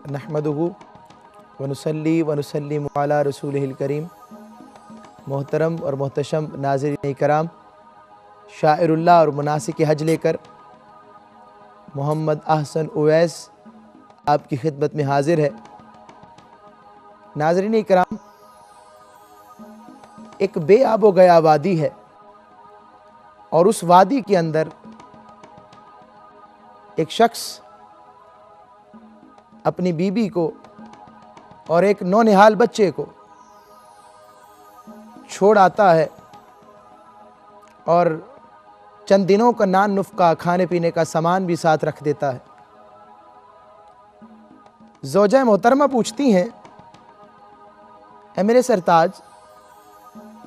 नहमदुहु व नुसल्ली व नुसल्लिमु अला रसूलिहिल करीम। मोहतरम और मोहतशम नाज़रीन कराम, शाइरुल्लाह और मुनासिक हज लेकर मोहम्मद अहसन उवैस आपकी खिदमत में हाजिर है। नाज़रीन कराम, एक बेआबो गया वादी है और उस वादी के अंदर एक शख्स अपनी बीबी को और एक नौनिहाल बच्चे को छोड़ आता है और चंद दिनों का नान नुफ्का खाने पीने का सामान भी साथ रख देता है। ज़ौजा मोहतरमा पूछती हैं, ऐ मेरे सरताज,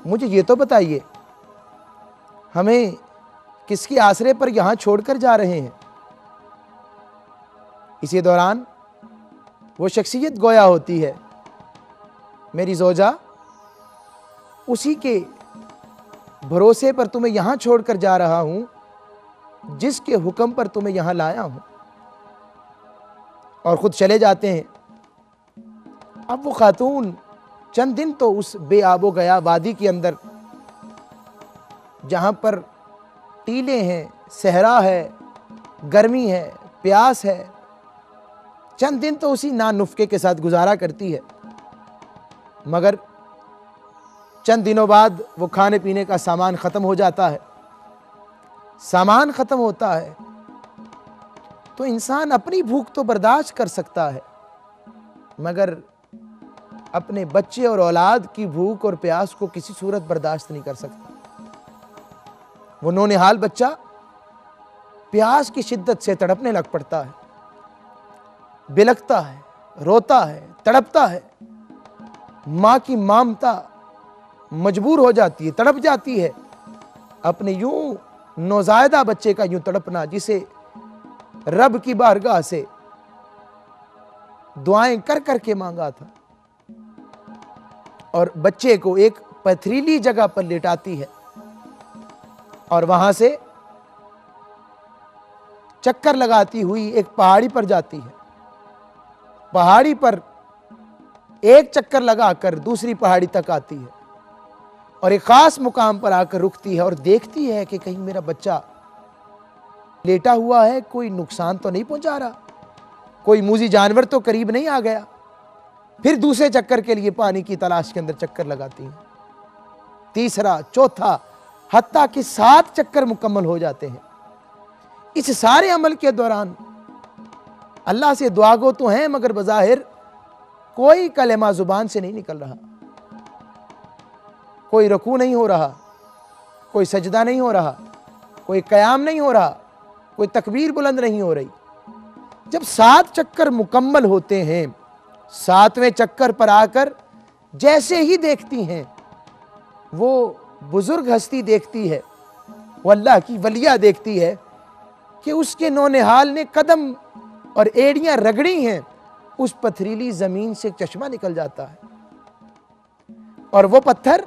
मुझे ये तो बताइए, हमें किसकी आसरे पर यहाँ छोड़कर जा रहे हैं? इसी दौरान वो शख्सियत गोया होती है, मेरी ज़ौजा, उसी के भरोसे पर तुम्हें यहाँ छोड़कर जा रहा हूँ जिसके हुक्म पर तुम्हें यहाँ लाया हूँ। और ख़ुद चले जाते हैं। अब वो खातून चंद दिन तो उस बेआबो गया वादी के अंदर, जहाँ पर टीले हैं, सहरा है, गर्मी है, प्यास है, चंद दिन तो उसी नान नुफ्के के साथ गुजारा करती है। मगर चंद दिनों बाद वो खाने पीने का सामान ख़त्म हो जाता है। सामान ख़त्म होता है तो इंसान अपनी भूख तो बर्दाश्त कर सकता है, मगर अपने बच्चे और औलाद की भूख और प्यास को किसी सूरत बर्दाश्त नहीं कर सकता। वो नौनिहाल बच्चा प्यास की शिद्दत से तड़पने लग पड़ता है, बिलखता है, रोता है, तड़पता है। माँ की ममता मजबूर हो जाती है, तड़प जाती है अपने यूं नौज़ायदा बच्चे का यूं तड़पना, जिसे रब की बारगाह से दुआएं कर कर के मांगा था। और बच्चे को एक पथरीली जगह पर लेटाती है और वहां से चक्कर लगाती हुई एक पहाड़ी पर जाती है। पहाड़ी पर एक चक्कर लगाकर दूसरी पहाड़ी तक आती है और एक खास मुकाम पर आकर रुकती है और देखती है कि कहीं मेरा बच्चा लेटा हुआ है, कोई नुकसान तो नहीं पहुंचा रहा, कोई मूजी जानवर तो करीब नहीं आ गया। फिर दूसरे चक्कर के लिए पानी की तलाश के अंदर चक्कर लगाती हैं, तीसरा, चौथा, हत्ता कि 7 चक्कर मुकम्मल हो जाते हैं। इस सारे अमल के दौरान अल्लाह से दुआ गो तो हैं, मगर बज़ाहिर कोई कलेमा जुबान से नहीं निकल रहा, कोई रुकू नहीं हो रहा, कोई सजदा नहीं हो रहा, कोई क़याम नहीं हो रहा, कोई तकबीर बुलंद नहीं हो रही। जब 7 चक्कर मुकम्मल होते हैं, 7वें चक्कर पर आकर जैसे ही देखती हैं, वो बुजुर्ग हस्ती देखती है, वो अल्लाह की वलिया देखती है कि उसके नौनिहाल ने कदम और एड़ियां रगड़ी हैं, उस पथरीली जमीन से चश्मा निकल जाता है। और वो पत्थर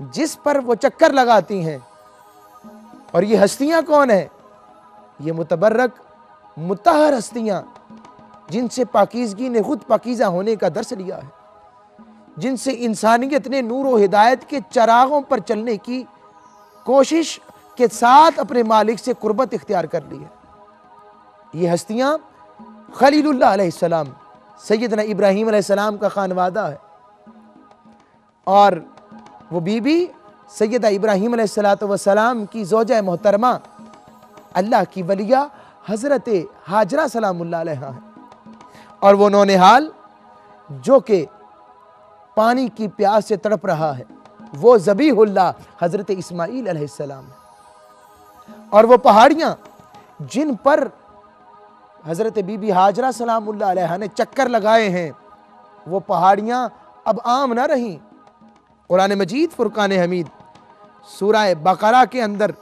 जिस पर वो चक्कर लगाती हैं, और ये हस्तियां कौन है? ये मुतबर्रक मुतहर हस्तियां, जिनसे पाकीज़गी ने खुद पाकीज़ा होने का दर्स लिया है, जिनसे इंसानियत ने नूर व हिदायत के चरागों पर चलने की कोशिश के साथ अपने मालिक से कुर्बत इख्तियार कर ली है। ये हस्तियां खलीलुल्लाह अलैहिस्सलाम, सैयदना इब्राहीम अलैहिस्सलाम का खानवादा है, और वो बीबी सैयदा इब्राहीम अलैहिस्सलाम की ज़ौजा मोहतरमा अल्लाह की वलिया हज़रत हाजरा सलामुल्लाह अलैहा है। और वो नौनिहाल जो कि पानी की प्यास से तड़प रहा है, वो ज़बीहुल्लाह हज़रत इस्माईल अलैहिस्सलाम है। और वो पहाड़ियाँ जिन पर हज़रत बीबी हाजरा सलामुल्लाह अलैहा ने चक्कर लगाए हैं, वो पहाड़ियाँ अब आम ना रहीं। कुरान मजीद फुरकान हमीद सूरह बकरा के अंदर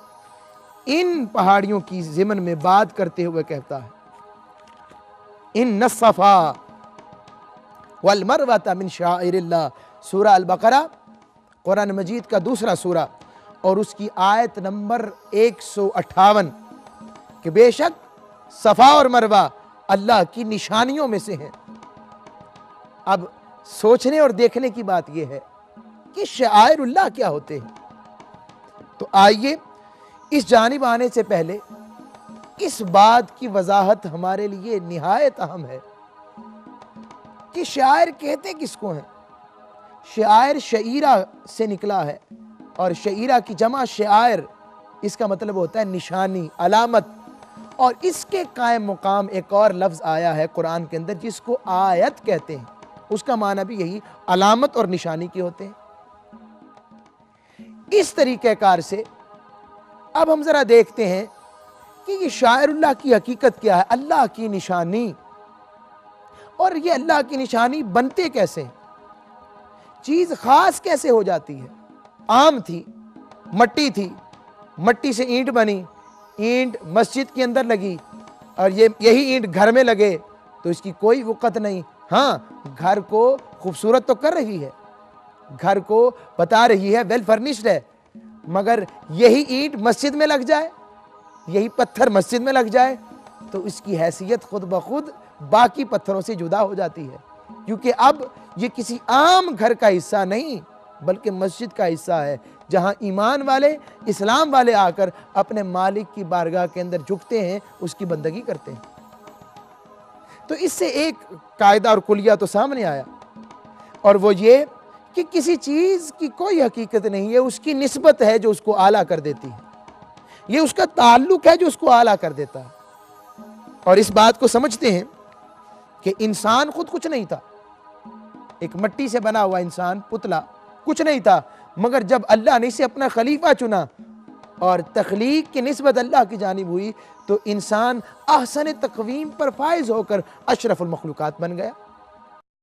इन पहाड़ियों की ज़िमन में बात करते हुए कहता है, इन्न सफ़ा वल मरवता मिन शाइरिल्लाह। सूरह अल बकरा कुरान मजीद का दूसरा सूरा और उसकी आयत नंबर 158। कि बेशक सफ़ा और मरवा अल्लाह की निशानियों में से हैं। अब सोचने और देखने की बात यह है कि शाइरुल्लाह क्या होते हैं। तो आइए इस जानिब आने से पहले इस बात की वजाहत हमारे लिए निहायत अहम है कि शायर कहते किसको हैं। शायर शईरा से निकला है और शईरा की जमा शायर, इसका मतलब होता है निशानी, अलामत। और इसके कायम मुकाम एक और लफ्ज़ आया है कुरान के अंदर जिसको आयत कहते हैं, उसका माना भी यही अलामत और निशानी के होते हैं। इस तरीक़ेकार से अब हम ज़रा देखते हैं कि ये शाइरुल्लाह की हकीकत क्या है, अल्लाह की निशानी। और ये अल्लाह की निशानी बनते कैसे हैं, चीज़ ख़ास कैसे हो जाती है। आम थी, मट्टी थी, मट्टी से ईंट बनी, ईंट मस्जिद के अंदर लगी और यही ईंट घर में लगे तो इसकी कोई वक़्त नहीं। हाँ, घर को खूबसूरत तो कर रही है, घर को बता रही है वेल फर्निश्ड है, मगर यही ईंट मस्जिद में लग जाए, यही पत्थर मस्जिद में लग जाए तो इसकी हैसियत खुद ब खुद बाकी पत्थरों से जुदा हो जाती है, क्योंकि अब ये किसी आम घर का हिस्सा नहीं बल्कि मस्जिद का हिस्सा है, जहाँ ईमान वाले, इस्लाम वाले आकर अपने मालिक की बारगाह के अंदर झुकते हैं, उसकी बंदगी करते हैं। तो इससे एक कायदा और कुलिया तो सामने आया, और वो ये कि किसी चीज़ की कोई हकीकत नहीं है, उसकी निस्बत है जो उसको आला कर देती है, ये उसका ताल्लुक है जो उसको आला कर देता है। और इस बात को समझते हैं कि इंसान खुद कुछ नहीं था, एक मिट्टी से बना हुआ इंसान, पुतला, कुछ नहीं था, मगर जब अल्लाह ने इसे अपना खलीफा चुना और तख्लीक की निस्बत अल्लाह की जानिब हुई तो इंसान अहसन तक़वीम पर फाइज होकर अशरफुल मखलूकात बन गया।